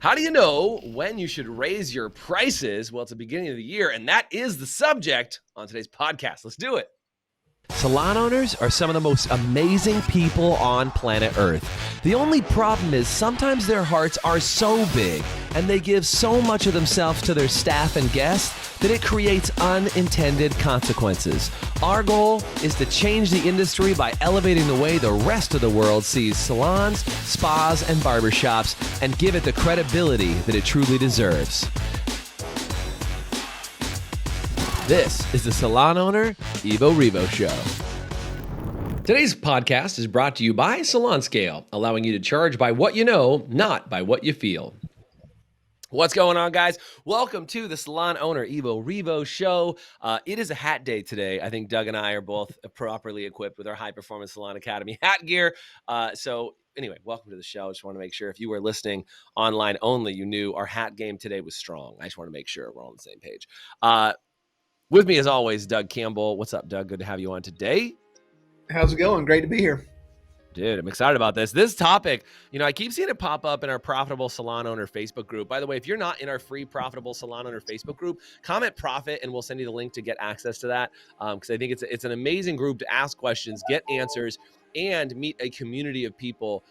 How do you know when you should raise your prices? Well, it's the beginning of the year, and that is the subject on today's podcast. Let's do it. Salon owners are some of the most amazing people on planet Earth. The only problem is sometimes their hearts are so big and they give so much of themselves to their staff and guests that it creates unintended consequences. Our goal is to change the industry by elevating the way the rest of the world sees salons, spas, and barbershops and give it the credibility that it truly deserves. This is the Salon Owner Evo Revo Show. Today's podcast is brought to you by Salon Scale, allowing you to charge by what you know, not by what you feel. What's going on, guys? Welcome to the Salon Owner Evo Revo Show. It is a hat day today. I think Doug and I are both properly equipped with our High Performance Salon Academy hat gear. Anyway, welcome to the show. I just want to make sure if you were listening online only, you knew our hat game today was strong. I just want to make sure we're all on the same page. With me, as always, Doug Campbell. What's up, Doug? Good to have you on today. How's it going? Great to be here. Dude, I'm excited about this. This topic, I keep seeing it pop up in our Profitable Salon Owner Facebook group. By the way, if you're not in our free Profitable Salon Owner Facebook group, comment profit and we'll send you the link to get access to that. Because I think it's an amazing group to ask questions, get answers, and meet a community of people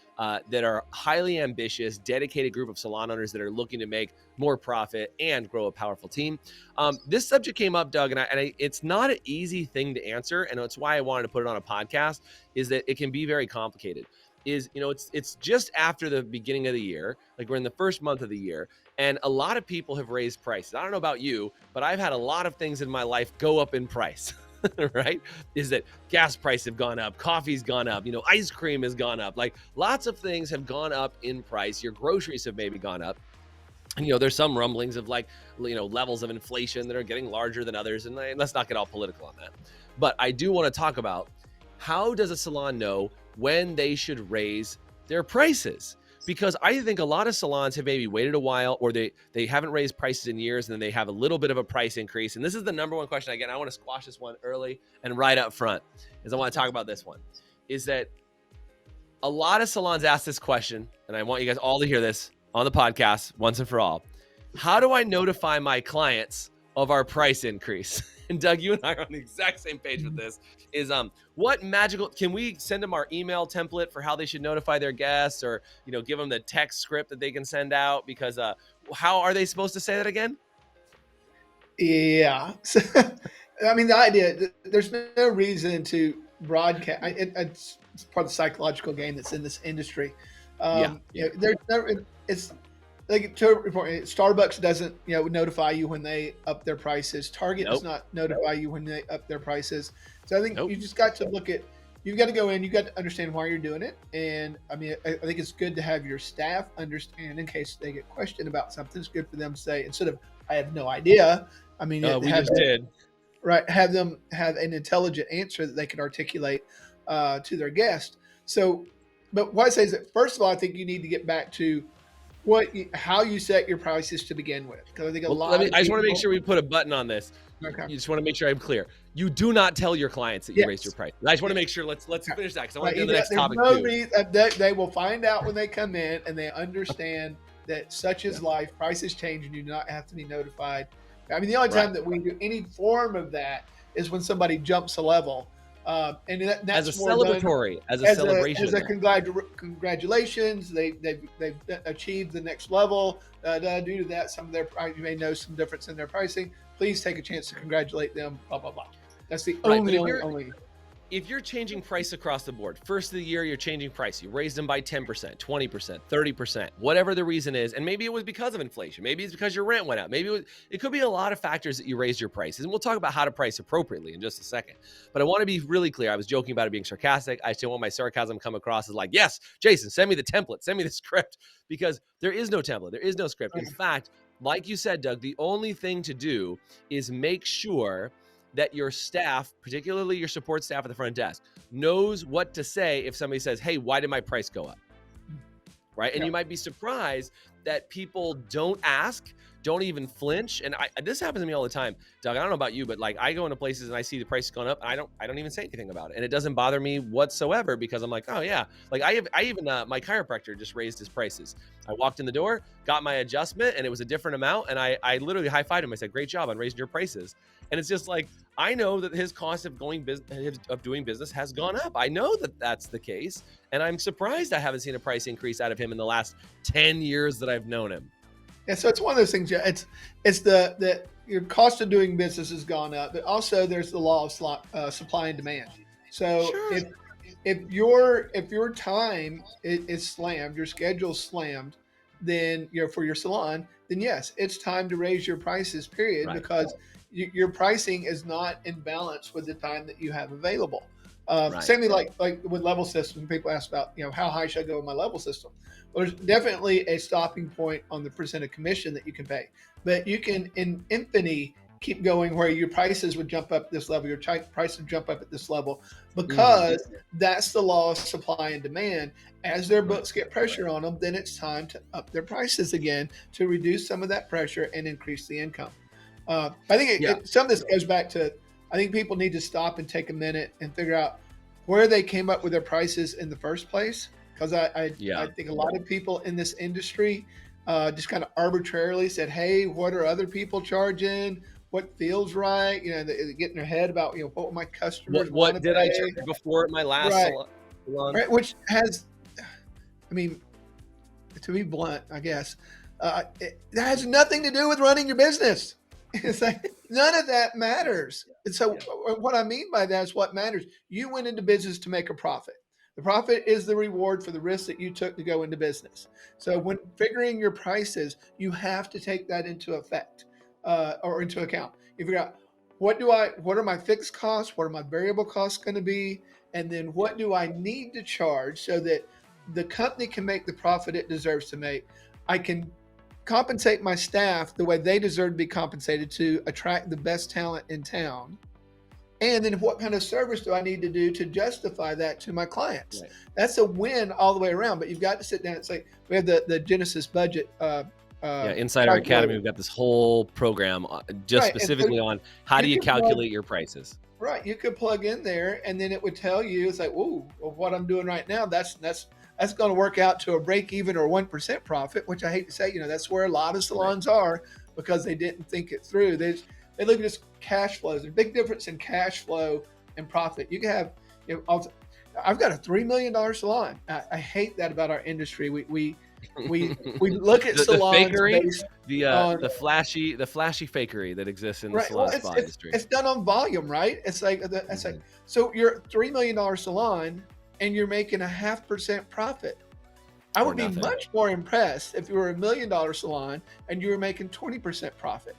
that are highly ambitious, dedicated group of salon owners that are looking to make more profit and grow a powerful team. This subject came up, Doug, and it's not an easy thing to answer, and it's why I wanted to put it on a podcast, is that it can be very complicated. It's just after the beginning of the year, like we're in the first month of the year, and a lot of people have raised prices. I don't know about you, but I've had a lot of things in my life go up in price. Right? Is that gas prices have gone up, coffee's gone up, ice cream has gone up, like lots of things have gone up in price. Your groceries have maybe gone up. And, there's some rumblings of levels of inflation that are getting larger than others. And let's not get all political on that. But I do want to talk about how does a salon know when they should raise their prices? Because I think a lot of salons have maybe waited a while or they haven't raised prices in years and then they have a little bit of a price increase. And this is the number one question I get. I want to squash this one early and right up front is I want to talk about this one, is that a lot of salons ask this question, and I want you guys all to hear this on the podcast once and for all. How do I notify my clients of our price increase? And Doug, you and I are on the exact same page with this, is what magical, can we send them our email template for how they should notify their guests or, give them the text script that they can send out? Because how are they supposed to say that again? Yeah. So, the idea, there's no reason to broadcast. It's part of the psychological game that's in this industry. There's never, it's, like to report, Starbucks doesn't, notify you when they up their prices. Target does not notify you when they up their prices. So I think you just got to look at, you've got to go in, you've got to understand why you're doing it. And I think it's good to have your staff understand in case they get questioned about something. It's good for them to say, instead of, I have no idea. We just did. Right. Have them have an intelligent answer that they can articulate to their guest. So, but what I say is that, first of all, I think you need to get back to how you set your prices to begin with, because I think I just want to make sure we put a button on this. Okay. You just want to make sure I'm clear. You do not tell your clients that you raised your price. I just want to make sure. Let's finish that because I want to go to the next topic too. They will find out when they come in and they understand that such is life. Prices change and you do not have to be notified. The only time that we do any form of that is when somebody jumps a level. And that's as a celebratory, as a celebration, as a congratulations. They've achieved the next level. Due to that, some of their, you may know some difference in their pricing. Please take a chance to congratulate them. Blah blah blah. That's the only. If you're changing price across the board, first of the year, you're changing price. You raised them by 10%, 20%, 30%, whatever the reason is. And maybe it was because of inflation. Maybe it's because your rent went up. Maybe it could be a lot of factors that you raised your prices. And we'll talk about how to price appropriately in just a second. But I want to be really clear. I was joking about it being sarcastic. I still want my sarcasm come across as like, yes, Jason, send me the template, send me the script, because there is no template. There is no script. In fact, like you said, Doug, the only thing to do is make sure that your staff, particularly your support staff at the front desk, knows what to say if somebody says, hey, why did my price go up? Right? And you might be surprised that people don't ask don't even flinch. And this happens to me all the time, Doug. I don't know about you, but like I go into places and I see the price going up. I don't even say anything about it, and it doesn't bother me whatsoever because I'm like, oh yeah. Like I even my chiropractor just raised his prices. I walked in the door, got my adjustment, and it was a different amount. And I literally high-fived him. I said, great job on raising your prices. And it's just like, I know that his cost of doing business has gone up. I know that that's the case. And I'm surprised I haven't seen a price increase out of him in the last 10 years that I've known him. Yeah, so it's one of those things. Yeah, it's the your cost of doing business has gone up, but also there's the law of supply and demand. So Sure. if your time is slammed, your schedule's slammed, then for your salon, then yes, it's time to raise your prices. Period, Right. because your pricing is not in balance with the time that you have available. Right. Same thing like with level systems. People ask about how high should I go with my level system. Well, there's definitely a stopping point on the percent of commission that you can pay, but you can in infinity keep going where your prices would jump up this level, your price would jump up at this level, because that's the law of supply and demand. As their books get pressure on them, then it's time to up their prices again to reduce some of that pressure and increase the income. I think some of this goes back to, I think people need to stop and take a minute and figure out where they came up with their prices in the first place. Because I think a lot of people in this industry just kind of arbitrarily said, hey, what are other people charging? What feels right? They get in their head about, what my customers want to What did pay. I charge before at my last salon? Right, which has, I mean, to be blunt, I guess, that has nothing to do with running your business. It's like none of that matters. And so what I mean by that is what matters. You went into business to make a profit. The profit is the reward for the risk that you took to go into business. So when figuring your prices, you have to take that into effect or into account. You figure out what are my fixed costs? What are my variable costs going to be? And then what do I need to charge so that the company can make the profit it deserves to make? I can compensate my staff the way they deserve to be compensated to attract the best talent in town. And then what kind of service do I need to do to justify that to my clients? Right. That's a win all the way around, but you've got to sit down and say, we have the Genesis budget. Inside our academy, we've got this whole program just specifically on how do you calculate your prices. Right. You could plug in there and then it would tell you, it's like, ooh, well, what I'm doing right now, that's going to work out to a break even or 1% profit, which I hate to say, that's where a lot of salons are because they didn't think it through. They look at just cash flows. There's a big difference in cash flow and profit. You can have, I've got a $3 million salon. I hate that about our industry. We look at salons the flashy fakery that exists in the salon spa industry. It's done on volume, right? It's like so you're a $3 million salon and you're making 0.5% profit. I would be much more impressed if you were $1 million salon and you were making 20% profit.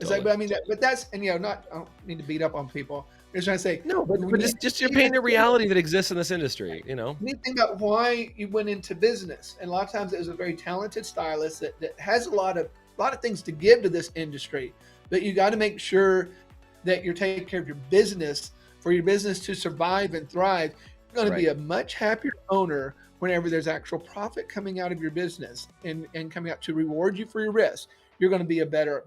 It's like, but I mean, but that's, and I don't mean to beat up on people. I'm just trying to say, no, but just you're painting a reality that exists in this industry, You need to think about why you went into business. And a lot of times it was a very talented stylist that has a lot of things to give to this industry, but you got to make sure that you're taking care of your business. For your business to survive and thrive, you're going to be a much happier owner whenever there's actual profit coming out of your business and coming out to reward you for your risk. You're going to be a better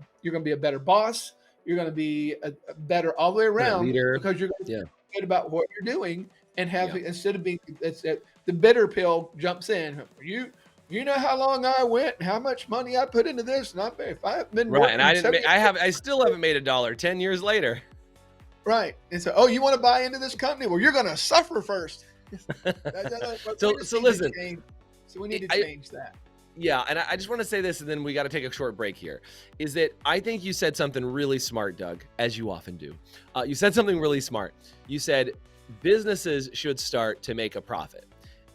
boss. You're going to be a better all the way around leader, because you're going to feel good about what you're doing and have instead of being the bitter pill jumps in. You know how long I went, how much money I put into this, and if I've been right, and I still haven't made $1 10 years later. Right, and so you want to buy into this company? Well, you're going to suffer first. So listen. So we need to change that. Yeah, and I just want to say this, and then we got to take a short break here, is that I think you said something really smart, Doug, as you often do. You said something really smart. You said businesses should start to make a profit.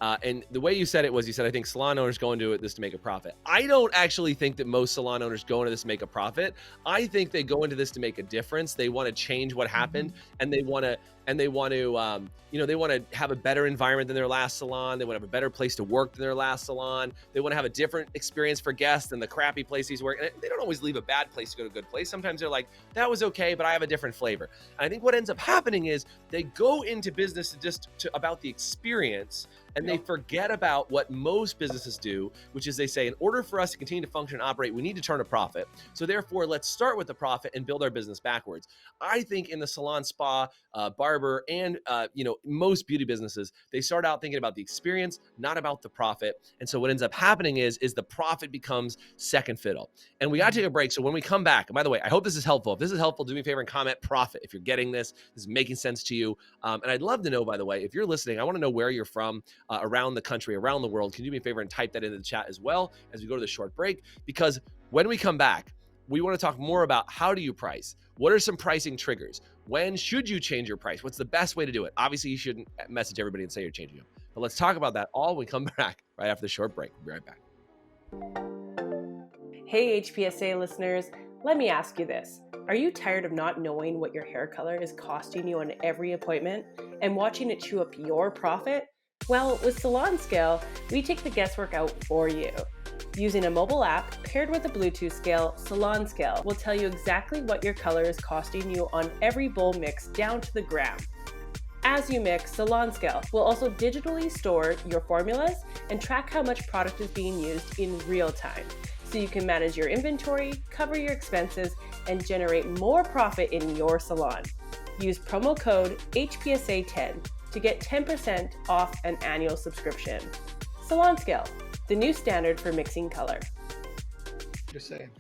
And the way you said it was, you said, I think salon owners go into this to make a profit. I don't actually think that most salon owners go into this to make a profit. I think they go into this to make a difference. They want to change what happened, and they want to and they want to, they want to have a better environment than their last salon. They want to have a better place to work than their last salon. They want to have a different experience for guests than the crappy place he's working. And they don't always leave a bad place to go to a good place. Sometimes they're like, that was okay, but I have a different flavor. And I think what ends up happening is they go into business about the experience, and they forget about what most businesses do, which is they say, in order for us to continue to function and operate, we need to turn a profit. So therefore, let's start with the profit and build our business backwards. I think in the salon, spa, barber, and most beauty businesses, they start out thinking about the experience, not about the profit. And so what ends up happening is the profit becomes second fiddle. And we got to take a break. So when we come back, and by the way, I hope this is helpful. If this is helpful, do me a favor and comment profit. If you're getting this is making sense to you. And I'd love to know, by the way, if you're listening, I want to know where you're from. Around the country, around the world. Can you do me a favor and type that into the chat as well as we go to the short break? Because when we come back, we want to talk more about how do you price? What are some pricing triggers? When should you change your price? What's the best way to do it? Obviously, you shouldn't message everybody and say you're changing them. But let's talk about that all when we come back right after the short break. We'll be right back. Hey, HPSA listeners, let me ask you this. Are you tired of not knowing what your hair color is costing you on every appointment and watching it chew up your profit? Well, with Salon Scale, we take the guesswork out for you. Using a mobile app paired with a Bluetooth scale, Salon Scale will tell you exactly what your color is costing you on every bowl mix down to the gram. As you mix, Salon Scale will also digitally store your formulas and track how much product is being used in real time, so you can manage your inventory, cover your expenses, and generate more profit in your salon. Use promo code HPSA10 to get 10% off an annual subscription. Salon Scale, the new standard for mixing color. Just saying.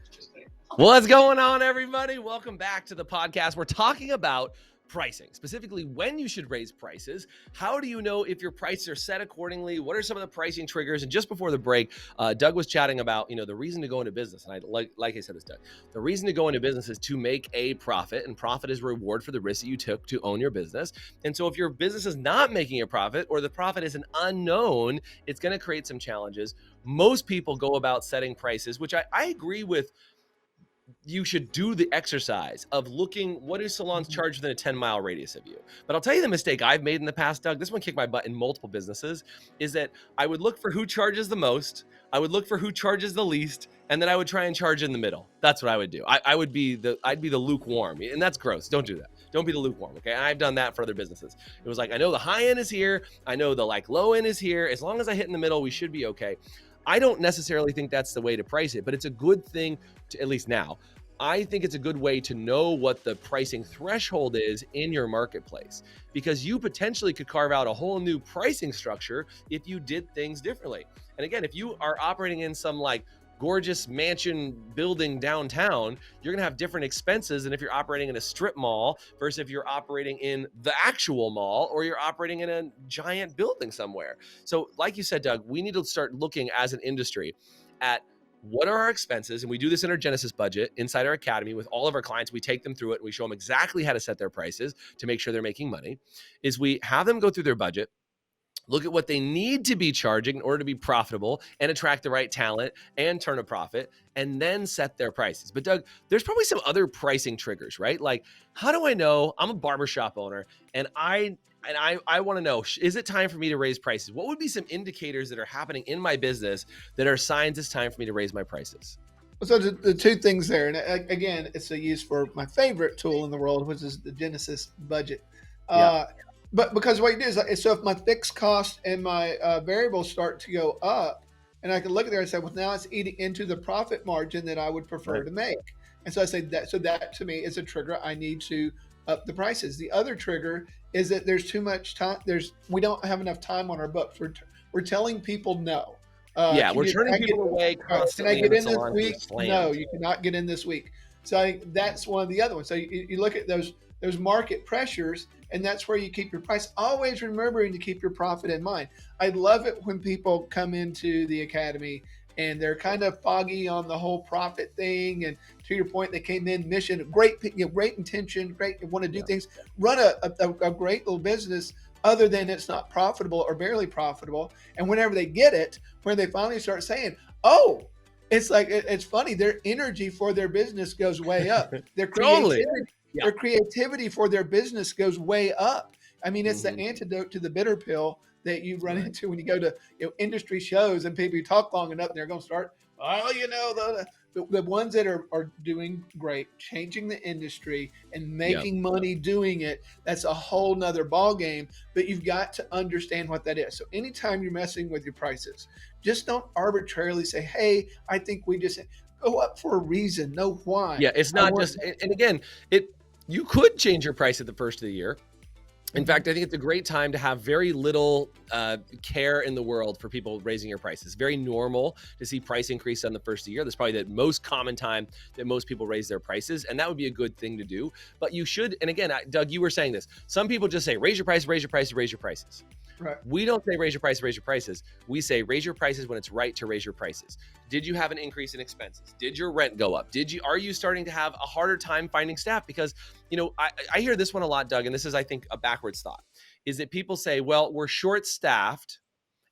What's going on, everybody? Welcome back to the podcast. We're talking about pricing, specifically when you should raise prices. How do you know if your prices are set accordingly? What are some of the pricing triggers? And just before the break, Doug was chatting about, the reason to go into business. And I like I said this, Doug, the reason to go into business is to make a profit, and profit is reward for the risk that you took to own your business. And so if your business is not making a profit, or the profit is an unknown, it's going to create some challenges. Most people go about setting prices, which I agree with. You should do the exercise of looking, what do salons charge within a 10-mile radius of you? But I'll tell you the mistake I've made in the past, Doug, this one kicked my butt in multiple businesses, is that I would look for who charges the most, I would look for who charges the least, and then I would try and charge in the middle. That's what I would do. I'd be the lukewarm, and that's gross. Don't do that. Don't be the lukewarm, okay? I've done that for other businesses. It was like, I know the high end is here, I know the low end is here. As long as I hit in the middle, we should be okay. I don't necessarily think that's the way to price it, but it's a good thing to, at least now, I think it's a good way to know what the pricing threshold is in your marketplace, because you potentially could carve out a whole new pricing structure if you did things differently. And again, if you are operating in some like gorgeous mansion building downtown, you're gonna have different expenses than if you're operating in a strip mall versus if you're operating in the actual mall or you're operating in a giant building somewhere. So like you said, Doug, we need to start looking as an industry at what are our expenses? And we do this in our Genesis budget inside our academy with all of our clients. We take them through it and we show them exactly how to set their prices to make sure they're making money. Is we have them go through their budget, look at what they need to be charging in order to be profitable and attract the right talent and turn a profit, and then set their prices. But Doug, there's probably some other pricing triggers, right? Like, how do I know? I'm a barbershop owner and I want to know, is it time for me to raise prices? What would be some indicators that are happening in my business that are signs it's time for me to raise my prices? So the two things there, and again, it's a use for my favorite tool in the world, which is the Genesis budget. But because what you do is, so if my fixed cost and my variables start to go up, and I can look at there and say, well, now it's eating into the profit margin that I would prefer to make. And so I say that, so that to me is a trigger. I need to up the prices. The other trigger is that there's too much time. We don't have enough time on our books. We're telling people no. We're turning people away constantly. Can I get in this week? No, you cannot get in this week. So I think that's one of the other ones. So you look at those market pressures, and that's where you keep your price. Always remembering to keep your profit in mind. I love it when people come into the academy and they're kind of foggy on the whole profit thing. And to your point, they came in mission, great intention, great, want to do things, run a great little business, other than it's not profitable or barely profitable. And whenever they get it, when they finally start saying, oh, it's like, it's funny, their energy for their business goes way up. Their creativity, their creativity for their business goes way up. I mean, it's the Mhm. antidote to the bitter pill that you run Right. into when you go to industry shows and people, you talk long enough and they're going to start, oh, the ones that are doing great, changing the industry and Yeah. making money doing it. That's a whole nother ball game, but you've got to understand what that is. So anytime you're messing with your prices, just don't arbitrarily say, hey, I think we just go up for a reason. Know why. Yeah, it's not just, and again, you could change your price at the first of the year. In fact, I think it's a great time to have very little care in the world for people raising your prices. Very normal to see price increase on the first of the year. That's probably the most common time that most people raise their prices, and that would be a good thing to do. But you should, and again, Doug, you were saying this. Some people just say, raise your price, raise your prices, raise your prices. Right. We don't say raise your price, raise your prices. We say raise your prices when it's right to raise your prices. Did you have an increase in expenses? Did your rent go up? Are you starting to have a harder time finding staff? Because, I hear this one a lot, Doug, and this is, I think, a backwards thought, is that people say, well, we're short staffed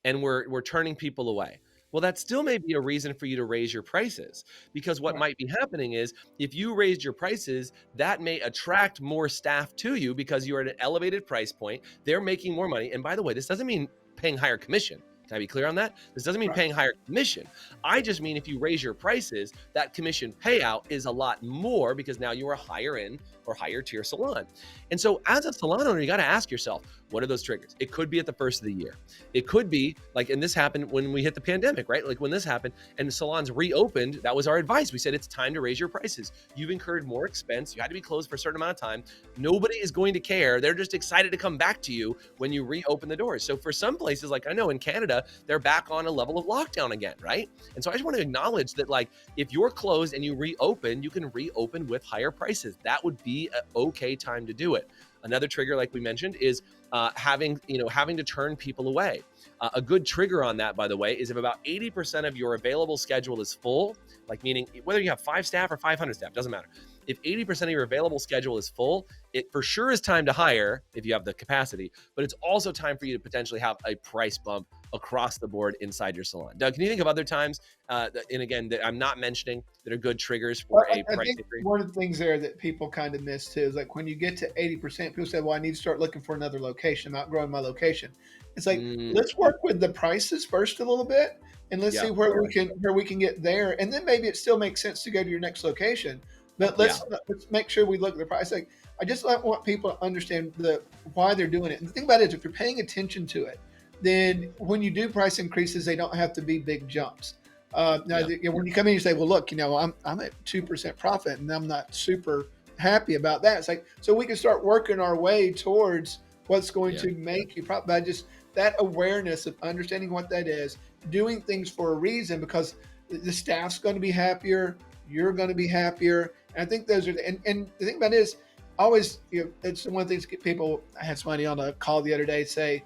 and we're turning people away. Well, that still may be a reason for you to raise your prices, because what might be happening is if you raised your prices, that may attract more staff to you because you're at an elevated price point. They're making more money. And by the way, this doesn't mean paying higher commission. Can I be clear on that? This doesn't mean paying higher commission. I just mean if you raise your prices, that commission payout is a lot more because now you are higher end or higher tier salon. And so as a salon owner, you got to ask yourself, what are those triggers? It could be at the first of the year. It could be like, and this happened when we hit the pandemic, right? Like when this happened and the salons reopened, that was our advice. We said, it's time to raise your prices. You've incurred more expense. You had to be closed for a certain amount of time. Nobody is going to care. They're just excited to come back to you when you reopen the doors. So for some places, like I know in Canada, they're back on a level of lockdown again, right? And so I just want to acknowledge that, like, if you're closed and you reopen, you can reopen with higher prices. That would be an okay time to do it. Another trigger, like we mentioned, is having to turn people away. A good trigger on that, by the way, is if about 80% of your available schedule is full, like meaning whether you have 5 staff or 500 staff, doesn't matter. If 80% of your available schedule is full, it for sure is time to hire if you have the capacity, but it's also time for you to potentially have a price bump across the board inside your salon. Doug, can you think of other times, and again, that I'm not mentioning, that are good triggers for a price increase? One of the things there that people kind of miss too is like when you get to 80%, people say, well, I need to start looking for another location. I'm outgrowing my location. It's like, let's work with the prices first a little bit and let's see where we can get there. And then maybe it still makes sense to go to your next location. But let's make sure we look at the price. Like, I just want people to understand why they're doing it. And the thing about it is, if you're paying attention to it, then when you do price increases, they don't have to be big jumps. When you come in, you say, well, look, I'm at 2% profit and I'm not super happy about that. It's like, so we can start working our way towards what's going to make you profit. By just that awareness of understanding what that is, doing things for a reason, because the staff's going to be happier, you're going to be happier. And I think those are, and the thing about it is, always, it's one of the things people, I had somebody on a call the other day say,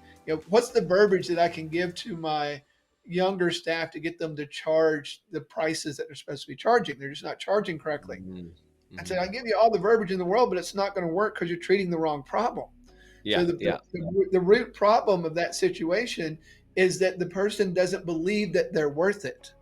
what's the verbiage that I can give to my younger staff to get them to charge the prices that they're supposed to be charging? They're just not charging correctly. I said, I give you all the verbiage in the world, but it's not going to work because you're treating the wrong problem. So the root problem of that situation is that the person doesn't believe that they're worth it.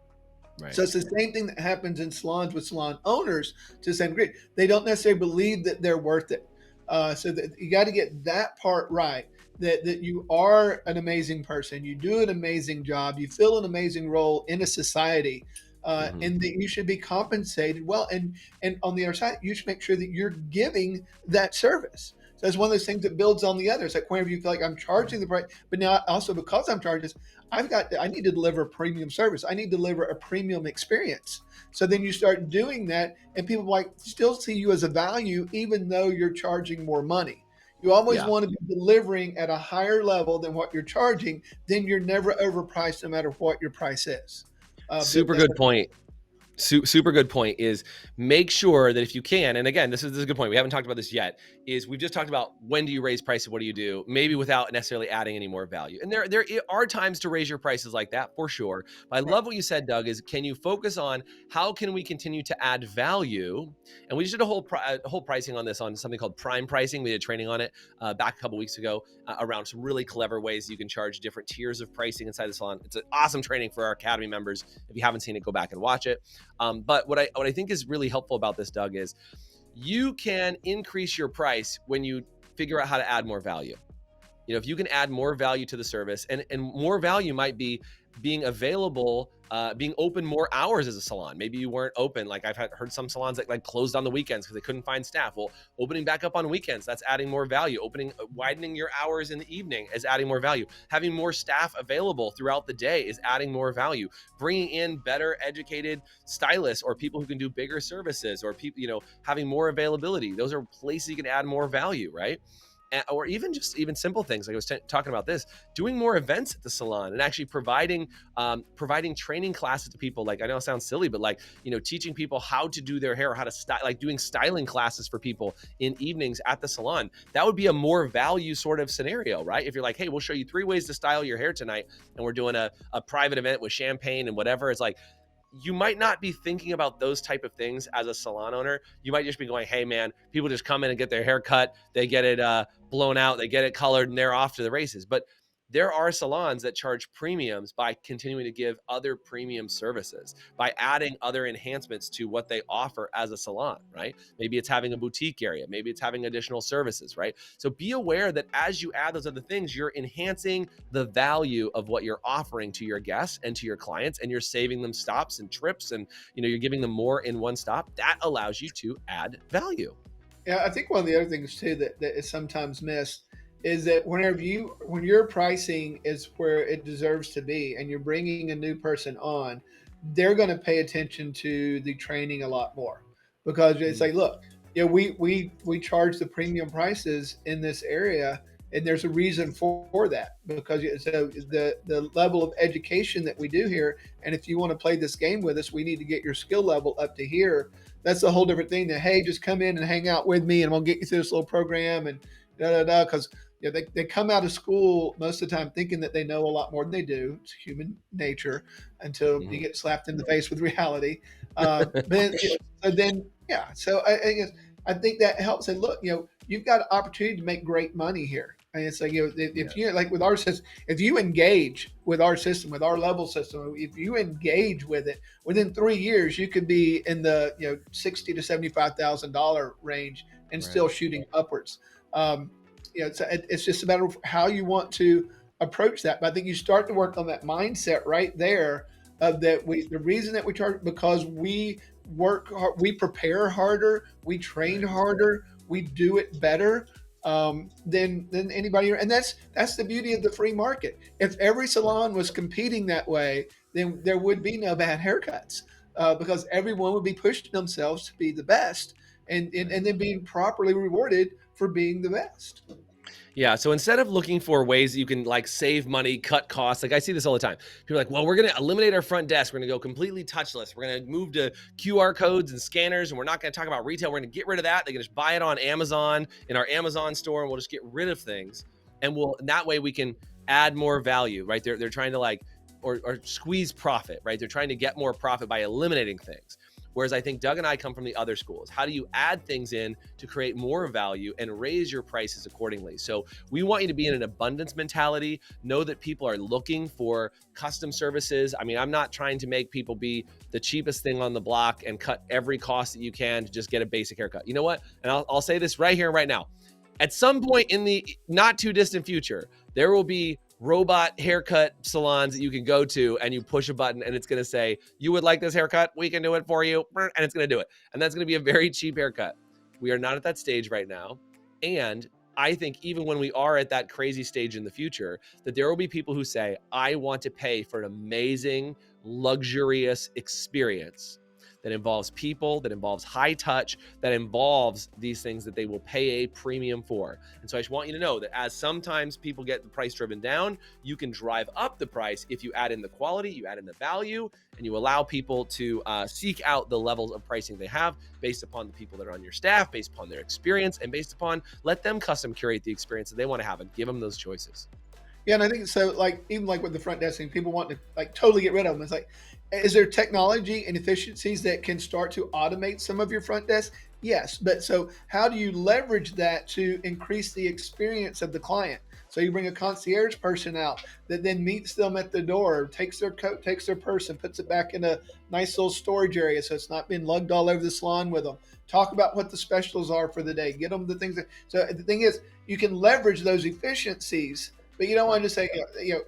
Right. So it's the same thing that happens in salons with salon owners to the same degree. They don't necessarily believe that they're worth it. So that you got to get that part right, that you are an amazing person, you do an amazing job, you fill an amazing role in a society, and that you should be compensated well. And on the other side, you should make sure that you're giving that service. So that's one of those things that builds on the others. Like whenever you feel like I'm charging the price, but now also because I'm charging this, I need to deliver a premium service. I need to deliver a premium experience. So then you start doing that, and people still see you as a value, even though you're charging more money. You always want to be delivering at a higher level than what you're charging. Then you're never overpriced, no matter what your price is. Super good point. Super good point is make sure that if you can, and again, this is a good point. We haven't talked about this yet, is we've just talked about when do you raise prices? What do you do? Maybe without necessarily adding any more value. And there are times to raise your prices like that for sure. But I love what you said, Doug, is can you focus on how can we continue to add value? And we just did a whole pricing on this on something called prime pricing. We did training on it back a couple weeks ago around some really clever ways you can charge different tiers of pricing inside the salon. It's an awesome training for our Academy members. If you haven't seen it, go back and watch it. But what I think is really helpful about this, Doug, is you can increase your price when you figure out how to add more value. If you can add more value to the service, and more value might be being available, being open more hours as a salon. Maybe you weren't open. Like I've heard some salons that like closed on the weekends because they couldn't find staff. Well, opening back up on weekends, that's adding more value. Widening your hours in the evening is adding more value. Having more staff available throughout the day is adding more value. Bringing in better educated stylists or people who can do bigger services, or people, having more availability. Those are places you can add more value, right? Or even simple things like I was talking about this, doing more events at the salon and actually providing training classes to people. Like, I know it sounds silly, but like, teaching people how to do their hair, or how to style, like doing styling classes for people in evenings at the salon. That would be a more value sort of scenario, right? If you're like, hey, we'll show you 3 ways to style your hair tonight, and we're doing a private event with champagne and whatever. It's like, you might not be thinking about those type of things as a salon owner. You might just be going, hey man, people just come in and get their hair cut, they get it blown out, they get it colored, and they're off to the races. But there are salons that charge premiums by continuing to give other premium services, by adding other enhancements to what they offer as a salon, right? Maybe it's having a boutique area, maybe it's having additional services, right? So be aware that as you add those other things, you're enhancing the value of what you're offering to your guests and to your clients, and you're saving them stops and trips, and you're giving them more in one stop. That allows you to add value. Yeah, I think one of the other things too that is sometimes missed is that when your pricing is where it deserves to be, and you're bringing a new person on, they're going to pay attention to the training a lot more, because it's like, look, we charge the premium prices in this area, and there's a reason for that, because so the level of education that we do here, and if you want to play this game with us, we need to get your skill level up to here. That's a whole different thing than, hey, just come in and hang out with me and we'll get you through this little program and because they come out of school most of the time thinking that they know a lot more than they do. It's human nature until you get slapped in the face with reality. So I think that helps. And look, you've got an opportunity to make great money here. And it's like, if you, like with our system, if you engage with our system, with our level system, if you engage with it, within 3 years, you could be in the $60,000 to $75,000 range and still shooting upwards. It's just a matter of how you want to approach that. But I think you start to work on that mindset right there of that the reason that we charge, because we work hard, we prepare harder, we train harder, we do it better than anybody. And that's the beauty of the free market. If every salon was competing that way, then there would be no bad haircuts, because everyone would be pushing themselves to be the best, and then being properly rewarded for being the best. Yeah. So instead of looking for ways that you can like save money, cut costs, like I see this all the time. People are like, well, we're going to eliminate our front desk. We're going to go completely touchless. We're going to move to QR codes and scanners, and we're not going to talk about retail. We're going to get rid of that. They can just buy it on Amazon, in our Amazon store, and we'll just get rid of things. And that way we can add more value, right? They're trying to like, or squeeze profit, right? They're trying to get more profit by eliminating things. Whereas I think Doug and I come from the other schools. How do you add things in to create more value and raise your prices accordingly? So we want you to be in an abundance mentality. Know that people are looking for custom services. I mean, I'm not trying to make people be the cheapest thing on the block and cut every cost that you can to just get a basic haircut. You know what? And I'll say this right here and right now. At some point in the not too distant future, there will be robot haircut salons that you can go to, and you push a button and it's going to say, you would like this haircut? We can do it for you. And it's going to do it. And that's going to be a very cheap haircut. We are not at that stage right now. And I think even when we are at that crazy stage in the future, that there will be people who say, I want to pay for an amazing, luxurious experience that involves people, that involves high touch, that involves these things that they will pay a premium for. And so I just want you to know that as sometimes people get the price driven down, you can drive up the price if you add in the quality, you add in the value, and you allow people to seek out the levels of pricing they have based upon the people that are on your staff, based upon their experience, and based upon let them custom curate the experience that they want to have and give them those choices. Yeah, and I think so. Like even like with the front desk thing, people want to like totally get rid of them. It's like, is there technology and efficiencies that can start to automate some of your front desk? Yes, but so how do you leverage that to increase the experience of the client? So you bring a concierge person out that then meets them at the door, takes their coat, takes their purse, and puts it back in a nice little storage area so it's not being lugged all over the salon with them. Talk about what the specials are for the day. Get them the things that. So the thing is, you can leverage those efficiencies, but you don't want to just say,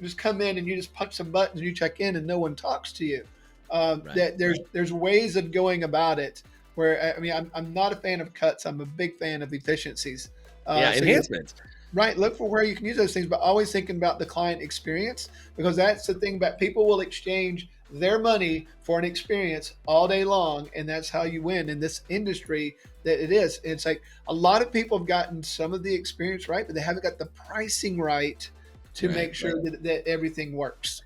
just come in and you just punch some buttons and you check in and no one talks to you. That there's ways of going about it. Where I'm not a fan of cuts. I'm a big fan of efficiencies. Enhancements. Right. Look for where you can use those things, but always thinking about the client experience, because that's the thing about people will exchange their money for an experience all day long. And that's how you win in this industry that it is. It's like a lot of people have gotten some of the experience right, but they haven't got the pricing right to make sure that everything works.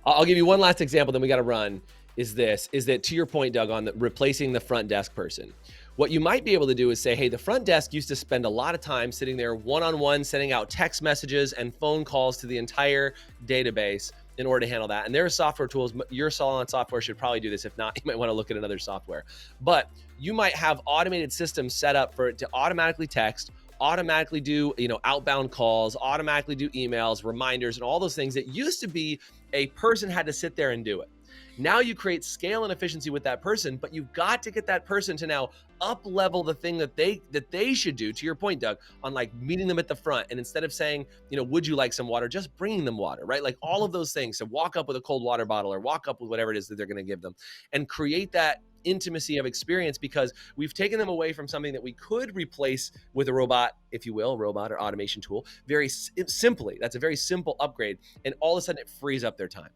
I'll give you one last example, then we got to run. Is that to your point, Doug, on replacing the front desk person? What you might be able to do is say, hey, the front desk used to spend a lot of time sitting there one-on-one, sending out text messages and phone calls to the entire database in order to handle that. And there are software tools. Your Salon software should probably do this. If not, you might want to look at another software. But you might have automated systems set up for it to automatically text, automatically do outbound calls, automatically do emails, reminders, and all those things that used to be a person had to sit there and do it. Now you create scale and efficiency with that person, but you've got to get that person to now up level the thing that they should do, to your point, Doug, on like meeting them at the front. And instead of saying, would you like some water, just bringing them water, right? Like all of those things. So walk up with a cold water bottle or walk up with whatever it is that they're going to give them and create that intimacy of experience, because we've taken them away from something that we could replace with a robot, if you will, robot or automation tool, very simply. That's a very simple upgrade. And all of a sudden it frees up their time.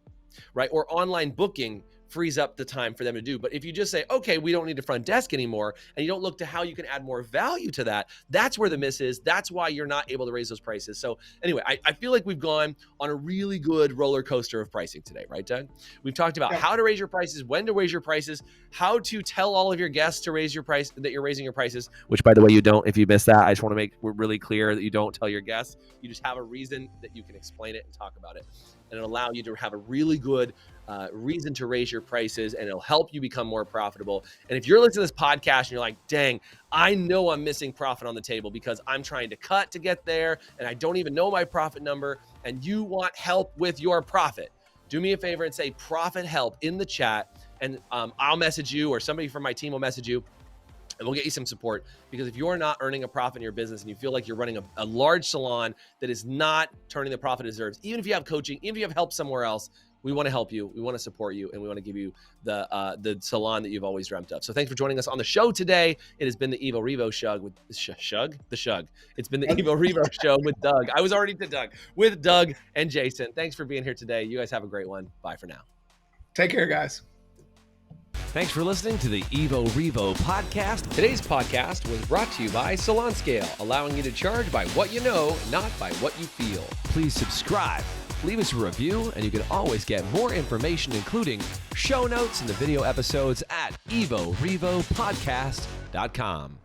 Right? Or online booking frees up the time for them to do. But if you just say, okay, we don't need a front desk anymore, and you don't look to how you can add more value to that, that's where the miss is. That's why you're not able to raise those prices. So anyway, I feel like we've gone on a really good roller coaster of pricing today, right, Doug? We've talked about how to raise your prices, when to raise your prices, how to tell all of your guests to raise your price, that you're raising your prices, which by the way, you don't. If you missed that, I just want to make really clear that you don't tell your guests. You just have a reason that you can explain it and talk about it. And it'll allow you to have a really good reason to raise your prices, and it'll help you become more profitable. And if you're listening to this podcast and you're like, dang, I know I'm missing profit on the table because I'm trying to cut to get there and I don't even know my profit number, and you want help with your profit, do me a favor and say profit help in the chat, and I'll message you, or somebody from my team will message you, and we'll get you some support. Because if you're not earning a profit in your business and you feel like you're running a large salon that is not turning the profit it deserves, even if you have coaching, even if you have help somewhere else, we want to help you. We want to support you, and we want to give you the salon that you've always dreamt of. So thanks for joining us on the show today. It has been the Evo Revo Shug with Shug. It's been the Evo Revo Show with Doug. I was already to Doug with Doug and Jason. Thanks for being here today. You guys have a great one. Bye for now. Take care, guys. Thanks for listening to the Evo Revo podcast. Today's podcast was brought to you by Salon Scale, allowing you to charge by what you know, not by what you feel. Please subscribe, leave us a review, and you can always get more information, including show notes and the video episodes at evorevopodcast.com.